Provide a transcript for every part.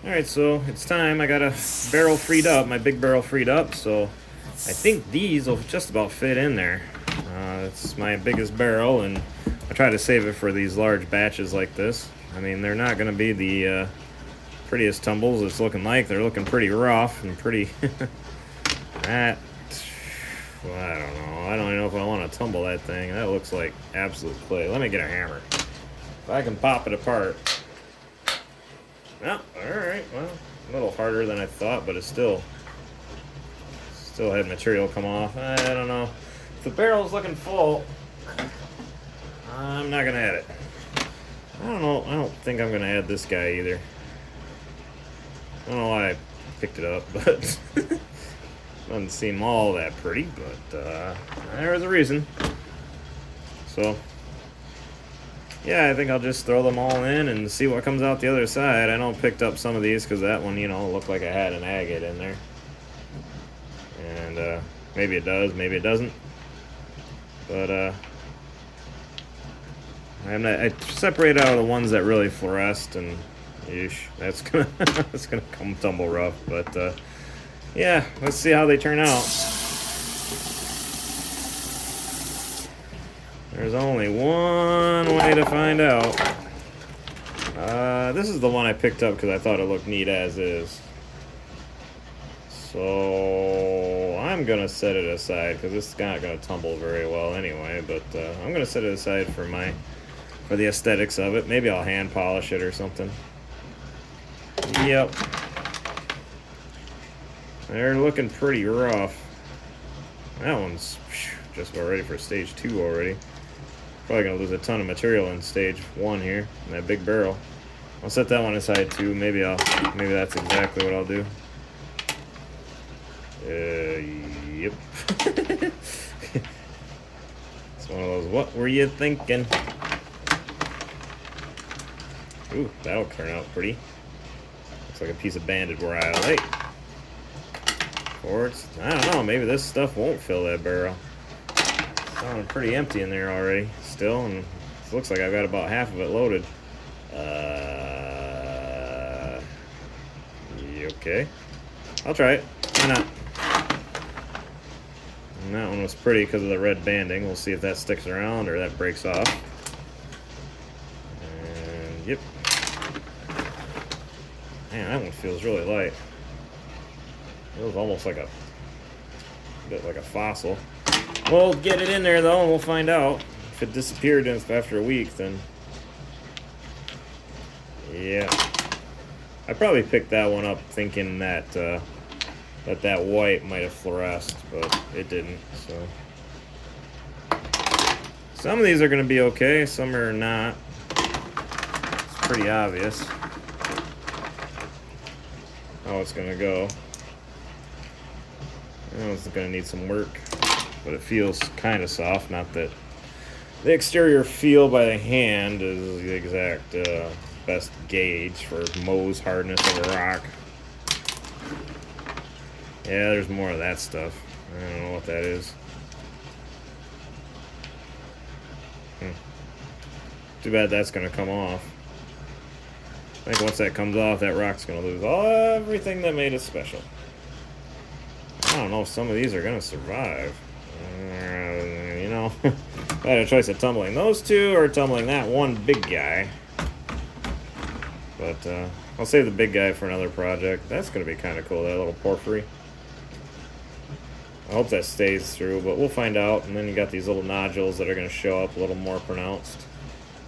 Alright, so it's time. I got a barrel freed up, my big barrel freed up, so I think these will just about fit in there. It's my biggest barrel, and I try to save it for these large batches like this. I mean, they're not going to be the prettiest tumbles it's looking like. They're looking pretty rough and pretty... that... Well, I don't know. I don't even know if I want to tumble that thing. That looks like absolute clay. Let me get a hammer. If I can pop it apart... Oh, alright, well, a little harder than I thought, but it's still had material come off. I don't know. If the barrel's looking full, I'm not going to add it. I don't know. I don't think I'm going to add this guy either. I don't know why I picked it up, but doesn't seem all that pretty, but there's a reason. So... yeah, I think I'll just throw them all in and see what comes out the other side. I know I picked up some of these because that one, you know, looked like I had an agate in there. And maybe it does, maybe it doesn't. But I separate out the ones that really fluoresced, and yeesh, that's gonna that's gonna come tumble rough. But yeah, let's see how they turn out. There's only one way to find out. This is the one I picked up because I thought it looked neat as is. So I'm gonna set it aside because it's not gonna tumble very well anyway. But I'm gonna set it aside for the aesthetics of it. Maybe I'll hand polish it or something. Yep, they're looking pretty rough. That one's just about ready for stage 2 already. Probably gonna lose a ton of material in stage 1 here, in that big barrel. I'll set that one aside too. Maybe that's exactly what I'll do. Yep. It's one of those, what were you thinking? Ooh, that'll turn out pretty. Looks like a piece of banded wire. Hey. Quartz. I don't know, maybe this stuff won't fill that barrel. Sounding pretty empty in there already, still, and it looks like I've got about half of it loaded. Okay. I'll try it. Why not? And that one was pretty because of the red banding. We'll see if that sticks around or that breaks off. And yep. Man, that one feels really light. Feels almost like a bit like a fossil. We'll get it in there though, and we'll find out. If it disappeared after a week, then yeah. I probably picked that one up thinking that that white might have fluoresced, but it didn't. So some of these are going to be okay, some are not. It's pretty obvious how it's going to go. I know it's going to need some work, but it feels kind of soft. Not that the exterior feel by the hand is the exact best gauge for Mohs hardness of a rock. Yeah, there's more of that stuff. I don't know what that is. Too bad that's going to come off. I think once that comes off, that rock's going to lose everything that made it special. I don't know if some of these are going to survive. You know, I had a choice of tumbling those two or tumbling that one big guy. But I'll save the big guy for another project. That's going to be kind of cool, that little porphyry. I hope that stays through, but we'll find out. And then you got these little nodules that are going to show up a little more pronounced.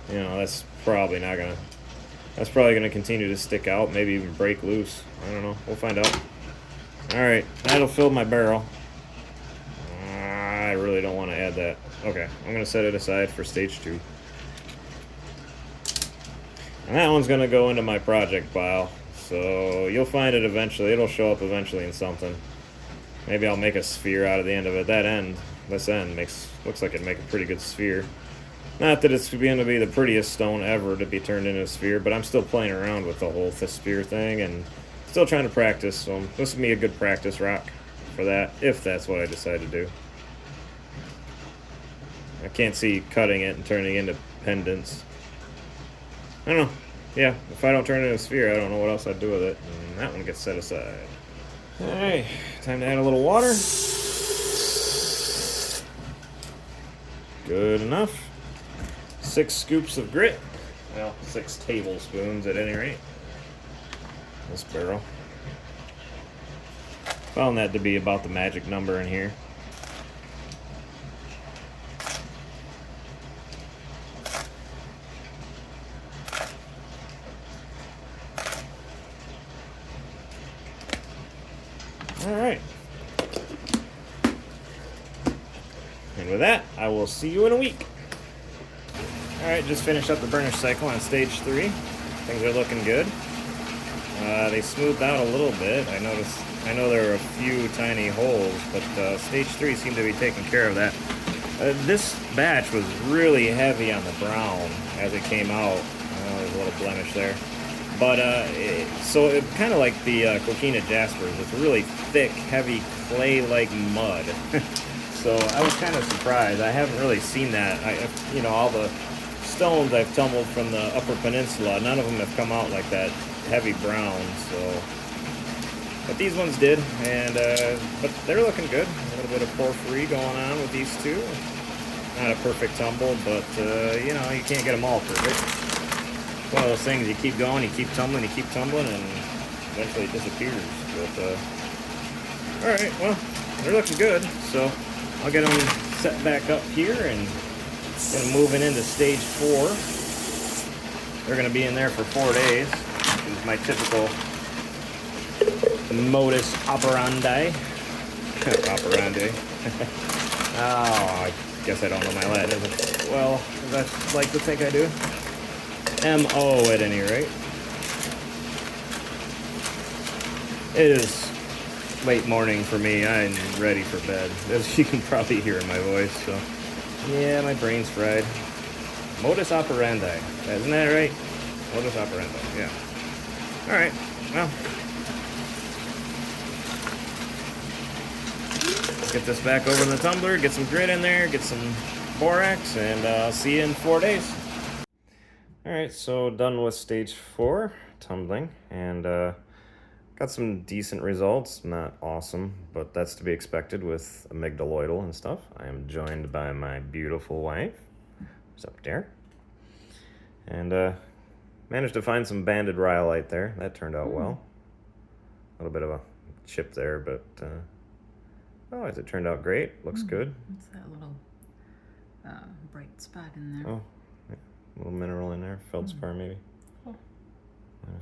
You know, that's probably going to continue to stick out, maybe even break loose. I don't know. We'll find out. Alright, that'll fill my barrel. I really don't want to add that. Okay, I'm going to set it aside for stage 2. And that one's going to go into my project pile. So you'll find it eventually. It'll show up eventually in something. Maybe I'll make a sphere out of the end of it. This end looks like it'd make a pretty good sphere. Not that it's going to be the prettiest stone ever to be turned into a sphere, but I'm still playing around with the whole sphere thing and still trying to practice. So this would be a good practice rock for that, if that's what I decide to do. I can't see cutting it and turning it into pendants. I don't know. Yeah, if I don't turn it into a sphere, I don't know what else I'd do with it. And that one gets set aside. Alright, time to add a little water. Good enough. 6 scoops of grit. Well, 6 tablespoons at any rate. This barrel. Found that to be about the magic number in here. Alright. And with that, I will see you in a week. Alright, just finished up the burnish cycle on stage 3. Things are looking good. They smoothed out a little bit. I know there were a few tiny holes, but stage 3 seemed to be taking care of that. This batch was really heavy on the brown as it came out. There's a little blemish there. But so it kind of like the Keweenaw Jaspers. It's really thick, heavy, clay-like mud. So I was kind of surprised. I haven't really seen that. All the stones I've tumbled from the Upper Peninsula, none of them have come out like that heavy brown. So, but these ones did, and but they're looking good. A little bit of porphyry going on with these two. Not a perfect tumble, but you can't get them all perfect. It's one of those things, you keep going, you keep tumbling, and eventually it disappears. But, alright, well, they're looking good, so I'll get them set back up here and get them moving into stage 4. They're going to be in there for 4 days, which is my typical modus operandi. Oh, I guess I don't know my Latin. Well, that's like to think I do. M.O. at any rate. It is late morning for me. I'm ready for bed, as you can probably hear in my voice. So, yeah, my brain's fried. Modus operandi. Isn't that right? Modus operandi, yeah. Alright, well. Get this back over in the tumbler, get some grit in there, get some borax, and I'll see you in 4 days. Alright, so done with stage 4, tumbling, and got some decent results. Not awesome, but that's to be expected with amygdaloidal and stuff. I am joined by my beautiful wife, who's up there, and managed to find some banded rhyolite there. That turned out well. A little bit of a chip there, but otherwise it turned out great. Looks good. What's that little bright spot in there? Oh, yeah. A little mineral in there. Feldspar, maybe. Cool.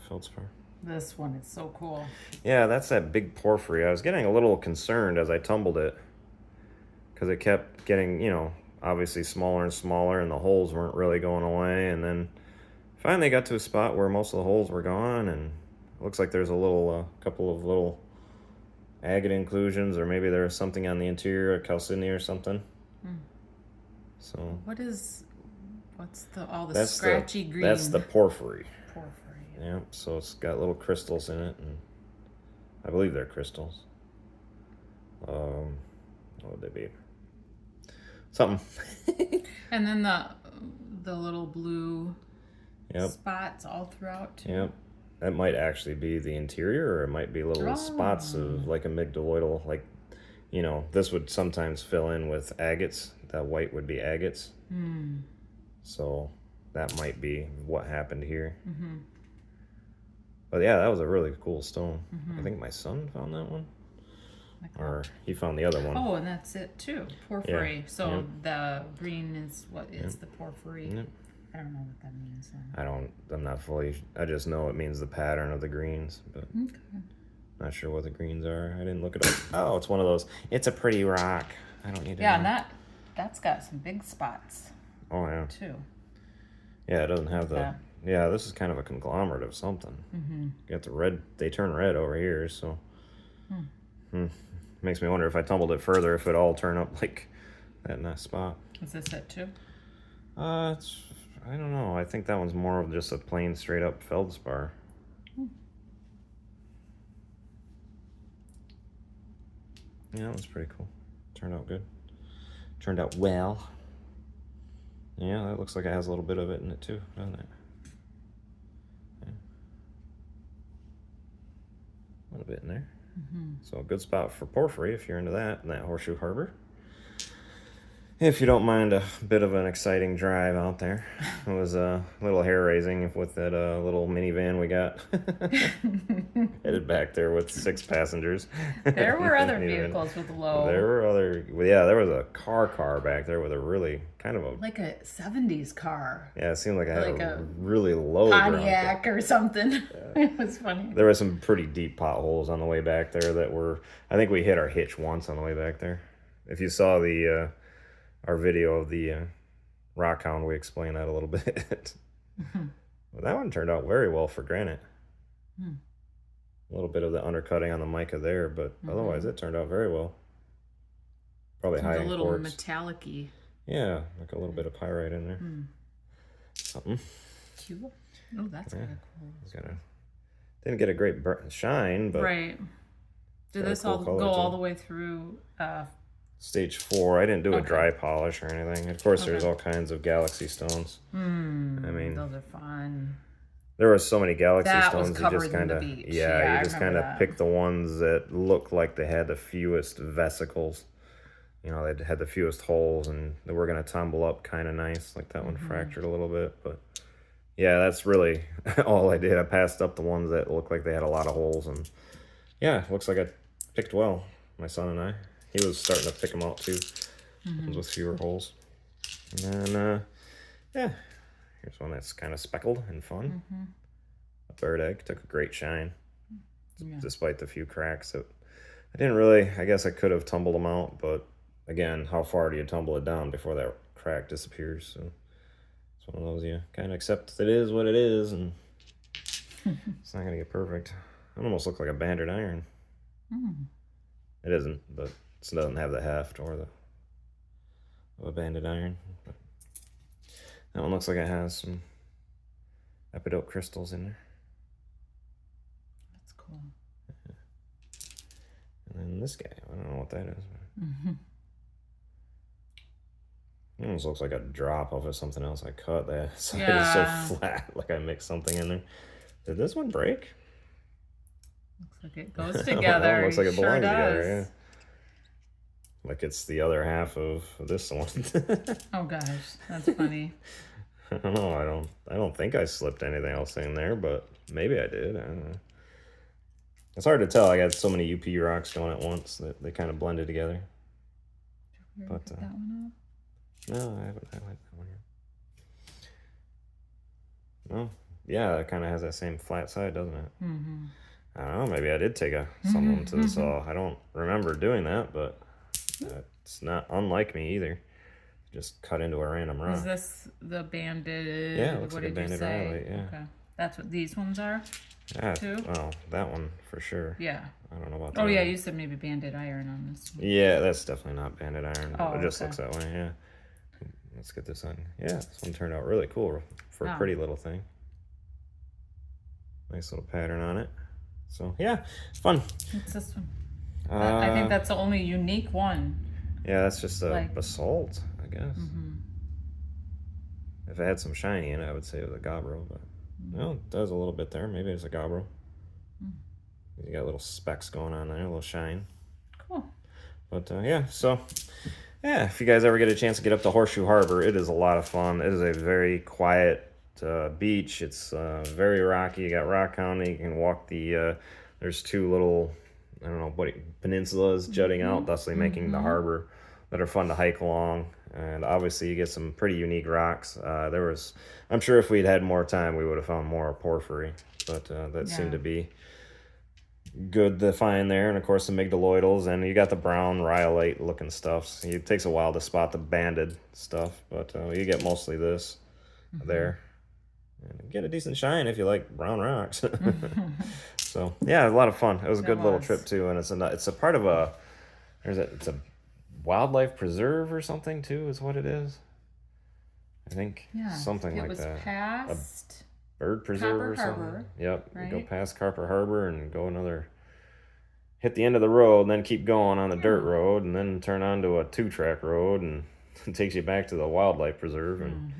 Feldspar. This one is so cool. Yeah, that's that big porphyry. I was getting a little concerned as I tumbled it because it kept getting, obviously smaller and smaller, and the holes weren't really going away. And then finally got to a spot where most of the holes were gone, and it looks like there's a couple of little agate inclusions, or maybe there's something on the interior, a calcine or something. So what's all the scratchy green? That's the porphyry. Porphyry. Yeah, so it's got little crystals in it, and I believe they're crystals. What would they be? Something. And then the little blue spots all throughout too. Yep. That might actually be the interior, or it might be little spots of like amygdaloidal, like, this would sometimes fill in with agates. That white would be agates. So that might be what happened here. But yeah, that was a really cool stone. I think my son found that one. Or he found the other one. Oh, and that's it too. Porphyry. Yeah. So the green is what is the porphyry. Yep. I don't know what that means. I'm not fully, I just know it means the pattern of the greens, but not sure what the greens are. I didn't look it up. Oh, it's one of those, it's a pretty rock. I don't need to know. And that's got some big spots. Oh, yeah. Too. Yeah, it doesn't have yeah, this is kind of a conglomerate of something. You got the red, they turn red over here, so. Makes me wonder if I tumbled it further, if it all turn up like that nice spot. Is this it too? I don't know. I think that one's more of just a plain straight up feldspar. Yeah, that was pretty cool. Turned out good. Turned out well. Yeah, that looks like it has a little bit of it in it too, doesn't it? a bit in there. So a good spot for porphyry if you're into that, in that Horseshoe Harbor. If you don't mind a bit of an exciting drive out there. It was a little hair-raising with that little minivan we got. Headed back there with 6 passengers. There were other vehicles with low. There were other, yeah, there was a car back there with a really kind of a... Like a 70s car. Yeah, it seemed like I had Like a really low Pontiac or something. Yeah. It was funny. There were some pretty deep potholes on the way back there that were... I think we hit our hitch once on the way back there. If you saw the... our video of the rock hound, we explained that a little bit. Well, that one turned out very well for granite. A little bit of the undercutting on the mica there, but otherwise it turned out very well. Probably high in quartz. A little metallic-y. Yeah, like a little bit of pyrite in there. Something. Cute. Oh, that's kind of cool. Didn't get a great shine, but... Right. Did this all go all the way through... Stage 4. I didn't do a dry polish or anything. Of course, there's all kinds of galaxy stones. I mean, those are fun. There were so many galaxy stones. Was covered in the beach. Yeah, you just kind of pick the ones that looked like they had the fewest vesicles. You know, they had the fewest holes, and they were going to tumble up kind of nice. Like that one fractured a little bit, but yeah, that's really all I did. I passed up the ones that looked like they had a lot of holes, and yeah, looks like I picked well. My son and I. He was starting to pick them out too, ones with fewer holes. And then, yeah, here's one that's kind of speckled and fun. A bird egg, took a great shine, despite the few cracks. I didn't really, I guess I could have tumbled them out, but again, how far do you tumble it down before that crack disappears? So it's one of those, you kind of accept it is what it is, and it's not going to get perfect. It almost looks like a banded iron. It isn't, but it doesn't have the heft or the of a banded iron. But that one looks like it has some epidote crystals in there. That's cool. And then this guy, I don't know what that is. It almost looks like a drop off of something else I cut. That side is so flat, like I mixed something in there. Did this one break? Looks like it goes together. Looks like it belongs together, yeah. Like it's the other half of this one. Oh gosh, that's funny. I don't know. I don't think I slipped anything else in there, but maybe I did. I don't know. It's hard to tell. I got so many UP rocks going at once that they kind of blended together. But that one up? No, I haven't highlighted that one yet. No, yeah, it kind of has that same flat side, doesn't it? I don't know. Maybe I did take someone to the saw. I don't remember doing that, but. It's not unlike me either. Just cut into a random rock. Is this the banded? Yeah, it looks like a banded rhyolite, yeah. Okay. That's what these ones are? Yeah, too? Well, that one for sure. Yeah. I don't know about that. Oh, yeah, you said maybe banded iron on this one. Yeah, that's definitely not banded iron. Oh, it just looks that way, yeah. Let's get this on. Yeah, this one turned out really cool for a pretty little thing. Nice little pattern on it. So, yeah, it's fun. What's this one? I think that's the only unique one. Yeah, that's just a basalt, I guess. If it had some shiny in it, I would say it was a gabbro, but no, it does a little bit there. Maybe it's a gabbro. You got little specks going on there, a little shine. Cool. But yeah, so yeah, if you guys ever get a chance to get up to Horseshoe Harbor, it is a lot of fun. It is a very quiet beach. It's very rocky. You got rock hounding. You can walk the. There's 2 little. I don't know what peninsulas jutting out, thusly making the harbor that are fun to hike along. And obviously you get some pretty unique rocks. I'm sure if we'd had more time, we would have found more porphyry, but that seemed to be good to find there. And of course the migdaloidals, and you got the brown rhyolite looking stuff. So it takes a while to spot the banded stuff, but you get mostly this there. And get a decent shine if you like brown rocks. So yeah, a lot of fun. It was a good little trip too, and it's a part of a it's a wildlife preserve or something too, is what it is. I think something like that. It was past a bird preserve or something. Harbor, yep, right? You go past Carper Harbor and go hit the end of the road, and then keep going on the dirt road, and then turn onto a 2-track road, and it takes you back to the wildlife preserve, and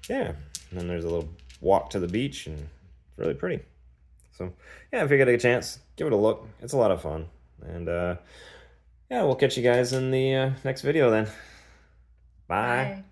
yeah, and then there's a little walk to the beach, and it's really pretty. So yeah, if you get a chance, give it a look. It's a lot of fun. And yeah, we'll catch you guys in the next video then. Bye. Bye.